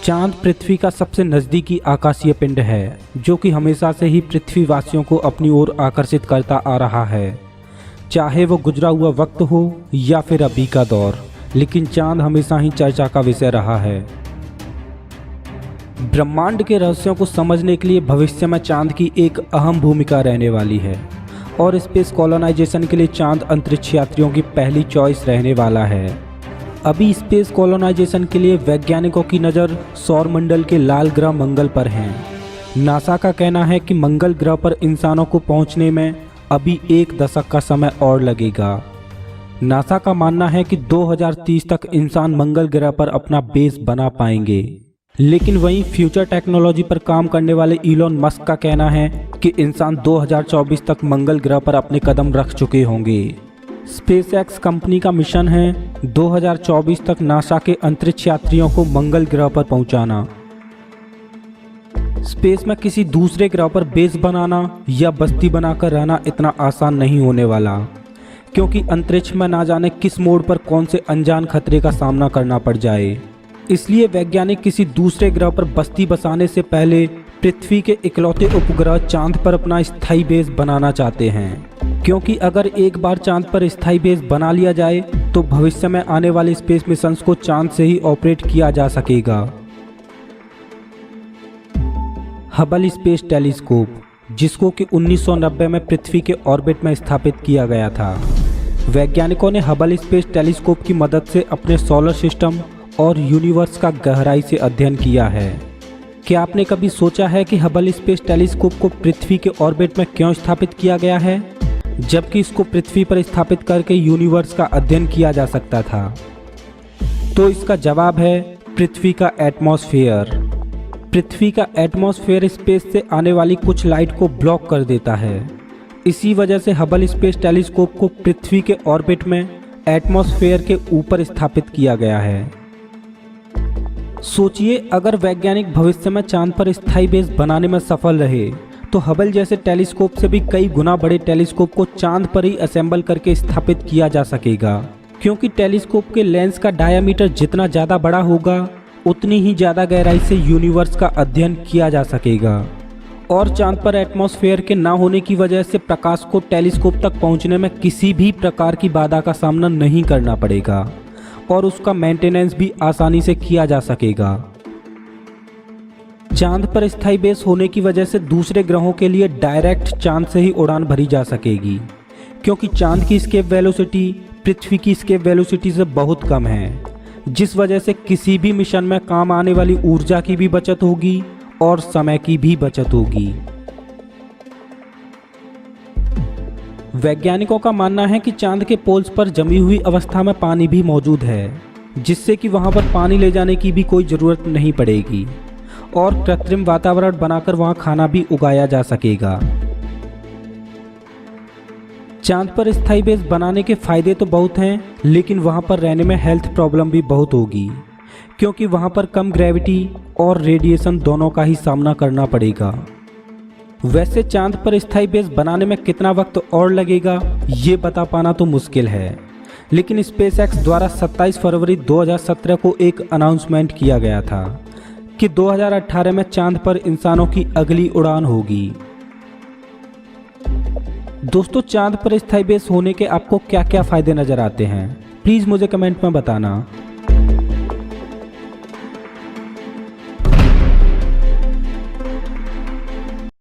चांद पृथ्वी का सबसे नज़दीकी आकाशीय पिंड है जो कि हमेशा से ही पृथ्वीवासियों को अपनी ओर आकर्षित करता आ रहा है, चाहे वो गुजरा हुआ वक्त हो या फिर अभी का दौर। लेकिन चांद हमेशा ही चर्चा का विषय रहा है। ब्रह्मांड के रहस्यों को समझने के लिए भविष्य में चांद की एक अहम भूमिका रहने वाली है और स्पेस कॉलोनाइजेशन के लिए चांद अंतरिक्ष यात्रियों की पहली चॉइस रहने वाला है। अभी स्पेस कॉलोनाइजेशन के लिए वैज्ञानिकों की नज़र सौर मंडल के लाल ग्रह मंगल पर है। नासा का कहना है कि मंगल ग्रह पर इंसानों को पहुंचने में अभी 1 दशक का समय और लगेगा। नासा का मानना है कि 2030 तक इंसान मंगल ग्रह पर अपना बेस बना पाएंगे। लेकिन वहीं फ्यूचर टेक्नोलॉजी पर काम करने वाले इलॉन मस्क का कहना है कि इंसान 2024 तक मंगल ग्रह पर अपने कदम रख चुके होंगे। स्पेसएक्स कंपनी का मिशन है 2024 तक नासा के अंतरिक्ष यात्रियों को मंगल ग्रह पर पहुंचाना। स्पेस में किसी दूसरे ग्रह पर बेस बनाना या बस्ती बनाकर रहना इतना आसान नहीं होने वाला, क्योंकि अंतरिक्ष में ना जाने किस मोड़ पर कौन से अनजान खतरे का सामना करना पड़ जाए। इसलिए वैज्ञानिक किसी दूसरे ग्रह पर बस्ती बसाने से पहले पृथ्वी के इकलौते उपग्रह चांद पर अपना स्थायी बेस बनाना चाहते हैं, क्योंकि अगर एक बार चांद पर स्थायी बेस बना लिया जाए तो भविष्य में आने वाले स्पेस मिशंस को चांद से ही ऑपरेट किया जा सकेगा। हबल स्पेस टेलीस्कोप, जिसको कि 1990 में पृथ्वी के ऑर्बिट में स्थापित किया गया था। वैज्ञानिकों ने हबल स्पेस टेलीस्कोप की मदद से अपने सोलर सिस्टम और यूनिवर्स का गहराई से अध्ययन किया है। क्या आपने कभी सोचा है कि हबल स्पेस टेलीस्कोप को पृथ्वी के ऑर्बिट में क्यों स्थापित किया गया है, जबकि इसको पृथ्वी पर स्थापित करके यूनिवर्स का अध्ययन किया जा सकता था? तो इसका जवाब है पृथ्वी का एटमॉस्फेयर। पृथ्वी का एटमॉस्फेयर स्पेस से आने वाली कुछ लाइट को ब्लॉक कर देता है। इसी वजह से हबल स्पेस टेलीस्कोप को पृथ्वी के ऑर्बिट में एटमॉस्फेयर के ऊपर स्थापित किया गया है। सोचिए, अगर वैज्ञानिक भविष्य में चांद पर स्थायी बेस बनाने में सफल रहे तो हबल जैसे टेलीस्कोप से भी कई गुना बड़े टेलीस्कोप को चांद पर ही असेंबल करके स्थापित किया जा सकेगा, क्योंकि टेलीस्कोप के लेंस का डायामीटर जितना ज़्यादा बड़ा होगा उतनी ही ज़्यादा गहराई से यूनिवर्स का अध्ययन किया जा सकेगा। और चांद पर एटमॉस्फेयर के ना होने की वजह से प्रकाश को टेलीस्कोप तक पहुंचने में किसी भी प्रकार की बाधा का सामना नहीं करना पड़ेगा और उसका मेंटेनेंस भी आसानी से किया जा सकेगा। चांद पर स्थायी बेस होने की वजह से दूसरे ग्रहों के लिए डायरेक्ट चांद से ही उड़ान भरी जा सकेगी, क्योंकि चांद की एस्केप वेलोसिटी पृथ्वी की एस्केप वेलोसिटी से बहुत कम है, जिस वजह से किसी भी मिशन में काम आने वाली ऊर्जा की भी बचत होगी और समय की भी बचत होगी। वैज्ञानिकों का मानना है कि चांद के पोल्स पर जमी हुई अवस्था में पानी भी मौजूद है, जिससे कि वहां पर पानी ले जाने की भी कोई ज़रूरत नहीं पड़ेगी और कृत्रिम वातावरण बनाकर वहां खाना भी उगाया जा सकेगा। चांद पर स्थायी बेस बनाने के फायदे तो बहुत हैं, लेकिन वहां पर रहने में हेल्थ प्रॉब्लम भी बहुत होगी, क्योंकि वहां पर कम ग्रेविटी और रेडिएशन दोनों का ही सामना करना पड़ेगा। वैसे चांद पर स्थायी बेस बनाने में कितना वक्त और लगेगा ये बता पाना तो मुश्किल है, लेकिन स्पेसएक्स द्वारा 27 फरवरी 2017 को एक अनाउंसमेंट किया गया था कि 2018 में चांद पर इंसानों की अगली उड़ान होगी। दोस्तों, चांद पर स्थायी बेस होने के आपको क्या क्या फ़ायदे नज़र आते हैं, प्लीज़ मुझे कमेंट में बताना।